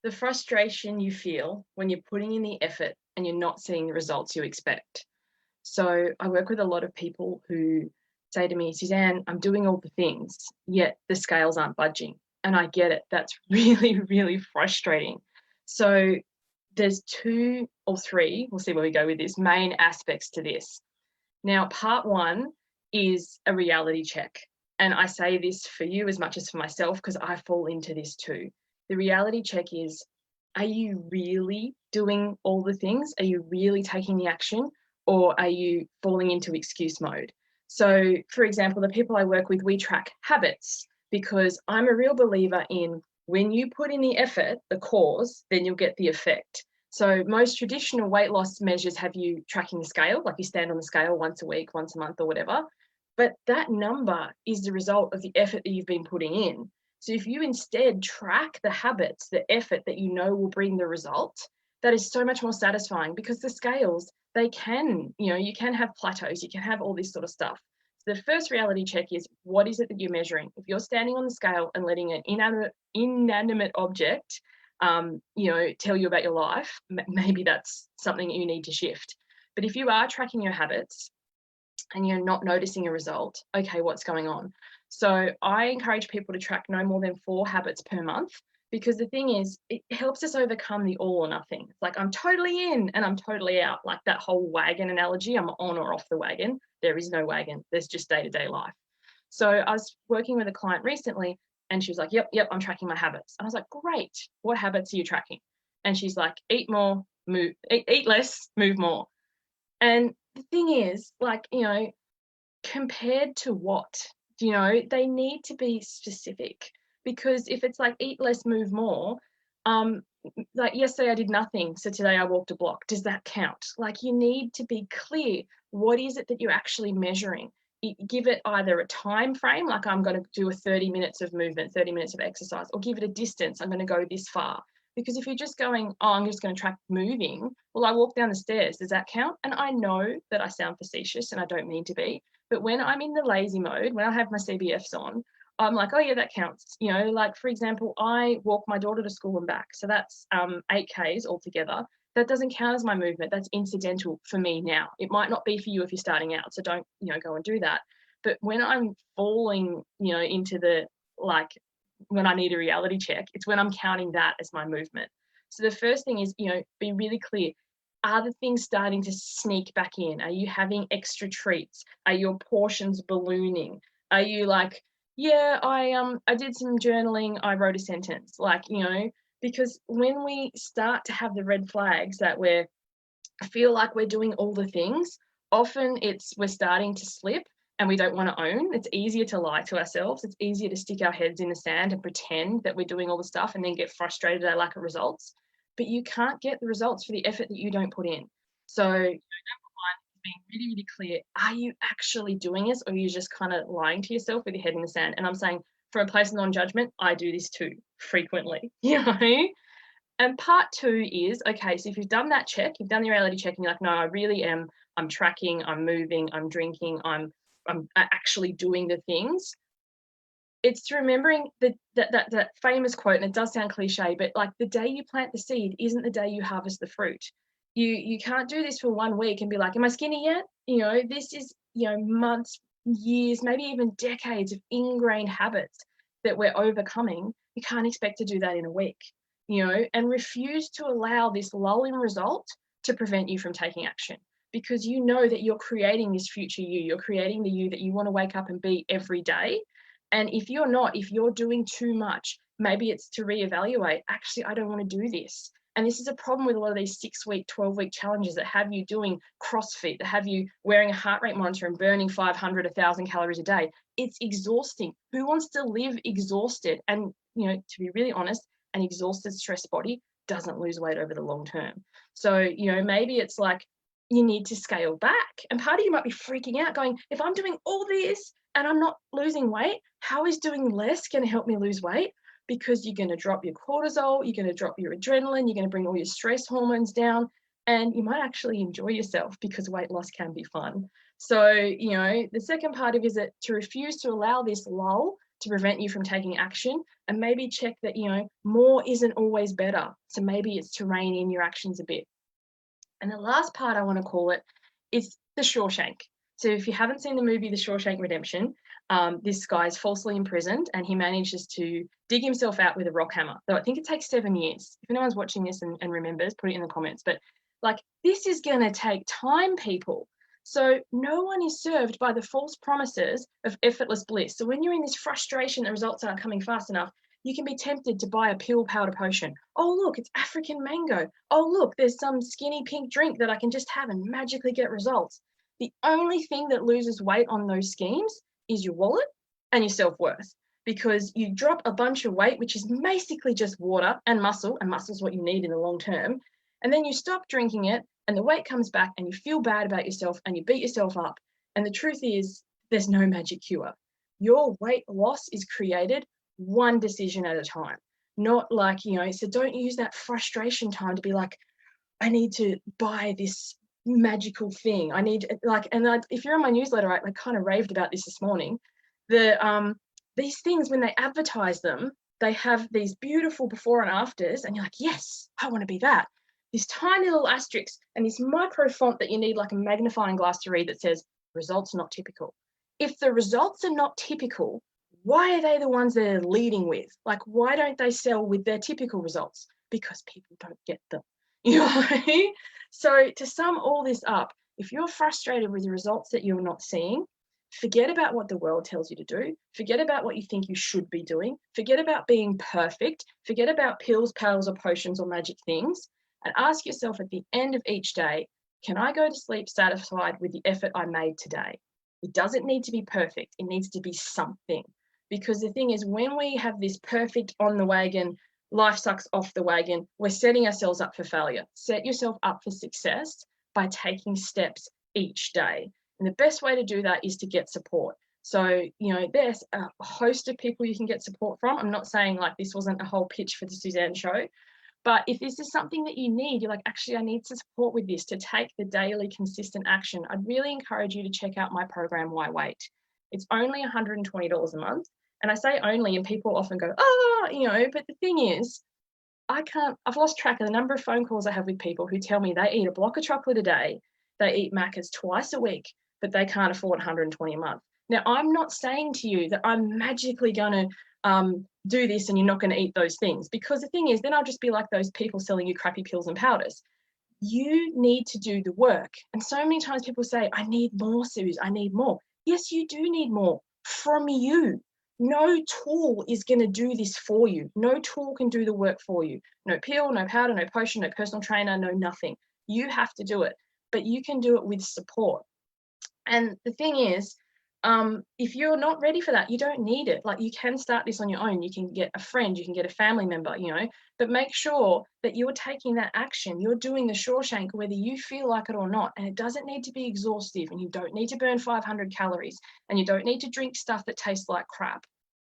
The frustration you feel when you're putting in the effort and you're not seeing the results you expect. So I work with a lot of people who say to me, Suzanne, I'm doing all the things, yet the scales aren't budging. And I get it. That's really, really frustrating. So there's two or three, we'll see where we go with this, main aspects to this. Now, part one is a reality check. And I say this for you as much as for myself because I fall into this too. The reality check is, are you really doing all the things? Are you really taking the action? Or are you falling into excuse mode? So, for example, the people I work with, we track habits because I'm a real believer in when you put in the effort, the cause, then you'll get the effect. So most traditional weight loss measures have you tracking the scale, like you stand on the scale once a week, once a month or whatever. But that number is the result of the effort that you've been putting in. So if you instead track the habits, the effort that you know will bring the result, that is so much more satisfying because the scales, they can, you can have plateaus, you can have all this sort of stuff. So the first reality check is, what is it that you're measuring? If you're standing on the scale and letting an inanimate object tell you about your life, maybe that's something that you need to shift. But if you are tracking your habits and you're not noticing a result, okay, what's going on? So I encourage people to track no more than 4 habits per month, because the thing is, it helps us overcome the all or nothing. It's like, I'm totally in and I'm totally out, like that whole wagon analogy. I'm on or off the wagon. There is no wagon. There's just day-to-day life. So I was working with a client recently and she was like, yep, I'm tracking my habits. And I was like, great. What habits are you tracking? And she's like, eat more, eat less, move more. And the thing is, like, compared to what? They need to be specific, because if it's like eat less, move more, like yesterday I did nothing, so today I walked a block. Does that count? Like, you need to be clear. What is it that you're actually measuring? Give it either a time frame, like I'm going to do a 30 minutes of movement, 30 minutes of exercise, or give it a distance. I'm going to go this far. Because if you're just going, oh, I'm just going to track moving, well, I walk down the stairs. Does that count? And I know that I sound facetious and I don't mean to be, but when I'm in the lazy mode, when I have my CBFs on, I'm like, oh yeah, that counts. Like, for example, I walk my daughter to school and back. So that's 8Ks altogether. That doesn't count as my movement. That's incidental for me now. It might not be for you if you're starting out. So don't, go and do that. But when I'm falling, into the, like, when I need a reality check, it's when I'm counting that as my movement. So the first thing is, be really clear. Are the things starting to sneak back in? Are you having extra treats? Are your portions ballooning? Are you like, yeah, I did some journaling, I wrote a sentence, like, because when we start to have the red flags that I feel like we're doing all the things, often we're starting to slip and we don't want to own. It's easier to lie to ourselves. It's easier to stick our heads in the sand and pretend that we're doing all the stuff and then get frustrated at our lack of results. But you can't get the results for the effort that you don't put in. So, number one is being really, really clear. Are you actually doing this, or are you just kind of lying to yourself with your head in the sand? And I'm saying, from a place of non-judgment, I do this too frequently, And part two is, okay, so if you've done that check, you've done the reality check and you're like, no, I really am, I'm tracking, I'm moving, I'm drinking, I'm actually doing the things. It's remembering that famous quote, and it does sound cliche, but like, the day you plant the seed isn't the day you harvest the fruit. You can't do this for 1 week and be like, am I skinny yet? This is, months, years, maybe even decades of ingrained habits that we're overcoming. You can't expect to do that in a week, and refuse to allow this lull in result to prevent you from taking action, because you know that you're creating this future you're creating the you that you want to wake up and be every day. And if you're doing too much, maybe it's to reevaluate, actually, I don't want to do this. And this is a problem with a lot of these 6-week, 12-week challenges that have you doing CrossFit, that have you wearing a heart rate monitor and burning 500, 1,000 calories a day. It's exhausting. Who wants to live exhausted? And, to be really honest, an exhausted, stressed body doesn't lose weight over the long term. So, maybe it's like you need to scale back. And part of you might be freaking out going, if I'm doing all this and I'm not losing weight, how is doing less going to help me lose weight? Because you're going to drop your cortisol, you're going to drop your adrenaline, you're going to bring all your stress hormones down, and you might actually enjoy yourself, because weight loss can be fun. So, the second part of it is to refuse to allow this lull to prevent you from taking action, and maybe check that, more isn't always better. So maybe it's to rein in your actions a bit. And the last part I want to call it is the Shawshank. So if you haven't seen the movie The Shawshank Redemption, this guy is falsely imprisoned and he manages to dig himself out with a rock hammer. So I think it takes 7 years. If anyone's watching this and remembers, put it in the comments. But like, this is going to take time, people. So no one is served by the false promises of effortless bliss. So when you're in this frustration, the results aren't coming fast enough, you can be tempted to buy a pill powder potion. Oh, look, it's African mango. Oh, look, there's some skinny pink drink that I can just have and magically get results. The only thing that loses weight on those schemes is your wallet and your self-worth, because you drop a bunch of weight, which is basically just water and muscle is what you need in the long term. And then you stop drinking it and the weight comes back and you feel bad about yourself and you beat yourself up. And the truth is, there's no magic cure. Your weight loss is created one decision at a time, not like, so don't use that frustration time to be like, I need to buy this magical thing. I need if you're on my newsletter, I kind of raved about this morning. These things, when they advertise them, they have these beautiful before and afters, and you're like, yes, I want to be that. This tiny little asterisk and this micro font that you need like a magnifying glass to read that says results not typical. If the results are not typical, why are they the ones they're leading with? Like, why don't they sell with their typical results? Because people don't get them. So to sum all this up, if you're frustrated with the results that you're not seeing, forget about what the world tells you to do. Forget about what you think you should be doing. Forget about being perfect. Forget about pills, paddles, or potions or magic things. And ask yourself at the end of each day, can I go to sleep satisfied with the effort I made today? It doesn't need to be perfect. It needs to be something. Because the thing is, when we have this perfect on the wagon, life sucks off the wagon, we're setting ourselves up for failure. Set yourself up for success by taking steps each day. And the best way to do that is to get support. So, there's a host of people you can get support from. I'm not saying like this wasn't a whole pitch for the Suzanne show, but if this is something that you need, you're like, actually, I need support with this to take the daily consistent action, I'd really encourage you to check out my program, Why Wait? It's only $120 a month. And I say only, and people often go, but the thing is, I've lost track of the number of phone calls I have with people who tell me they eat a block of chocolate a day, they eat Macca's twice a week, but they can't afford $120 a month. Now, I'm not saying to you that I'm magically going to do this and you're not going to eat those things, because the thing is, then I'll just be like those people selling you crappy pills and powders. You need to do the work. And so many times people say, I need more, Suze, I need more. Yes, you do need more from you. No tool is going to do this for you. No tool can do the work for you. No pill, no powder, no potion, no personal trainer, no nothing. You have to do it, but you can do it with support. And the thing is, if you're not ready for that, you don't need it. Like, you can start this on your own. You can get a friend, you can get a family member, but make sure that you're taking that action. You're doing the Shawshank, whether you feel like it or not. And it doesn't need to be exhaustive, and you don't need to burn 500 calories, and you don't need to drink stuff that tastes like crap,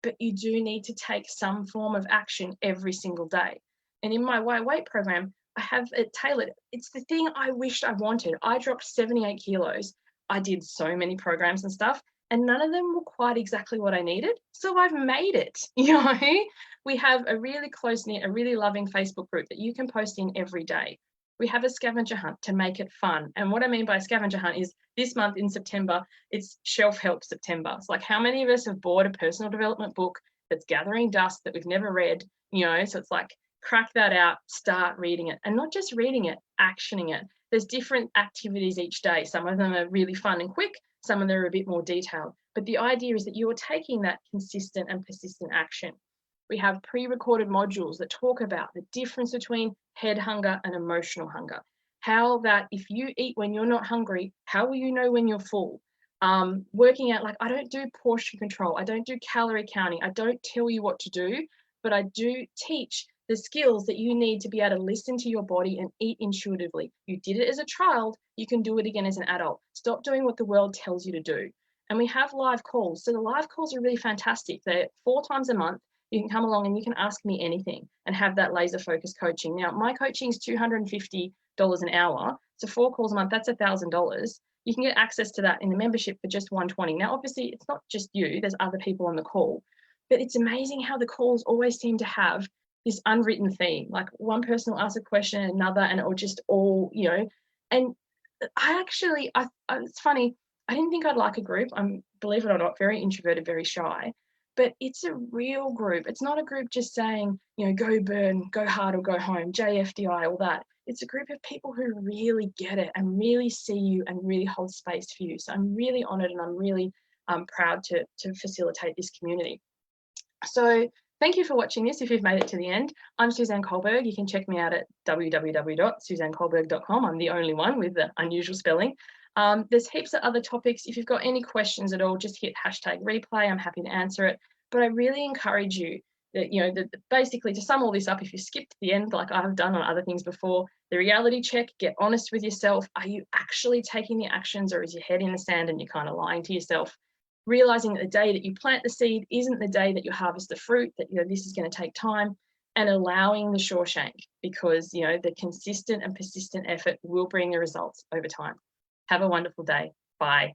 but you do need to take some form of action every single day. And in my Why Wait program, I have it tailored. It's the thing I wished I wanted. I dropped 78 kilos. I did so many programs and stuff, and none of them were quite exactly what I needed. So I've made it. We have a really close-knit, a really loving Facebook group that you can post in every day. We have a scavenger hunt to make it fun. And what I mean by a scavenger hunt is this month in September, it's Shelf Help September. It's like, how many of us have bought a personal development book that's gathering dust that we've never read? So it's like, crack that out, start reading it, and not just reading it, actioning it. There's different activities each day. Some of them are really fun and quick. Some of them are a bit more detailed. But the idea is that you're taking that consistent and persistent action. We have pre-recorded modules that talk about the difference between head hunger and emotional hunger. How that if you eat when you're not hungry, how will you know when you're full? Working out, like, I don't do portion control. I don't do calorie counting. I don't tell you what to do, but I do teach the skills that you need to be able to listen to your body and eat intuitively. You did it as a child, you can do it again as an adult. Stop doing what the world tells you to do. And we have live calls. So the live calls are really fantastic. They're 4 times a month. You can come along and you can ask me anything and have that laser focused coaching. Now, my coaching is $250 an hour. So 4 calls a month, that's $1,000. You can get access to that in the membership for just $120. Now, obviously, it's not just you. There's other people on the call. But it's amazing how the calls always seem to have this unwritten theme. Like one person will ask a question, another, and it will just all, and it's funny. I didn't think I'd like a group. I'm, believe it or not, very introverted, very shy, but it's a real group. It's not a group just saying, go burn, go hard or go home, JFDI, all that. It's a group of people who really get it and really see you and really hold space for you. So I'm really honored and I'm really proud to facilitate this community. So thank you for watching this if you've made it to the end. I'm Suzanne Culberg. You can check me out at www.suzanneculberg.com. I'm the only one with the unusual spelling. There's heaps of other topics. If you've got any questions at all, just hit #replay. I'm happy to answer it. But I really encourage you that, basically, to sum all this up, if you skip to the end, like I have done on other things before, the reality check, get honest with yourself. Are you actually taking the actions, or is your head in the sand and you're kind of lying to yourself? Realizing that the day that you plant the seed isn't the day that you harvest the fruit, that this is going to take time, and allowing the Shawshank, because the consistent and persistent effort will bring the results over time. Have a wonderful day. Bye.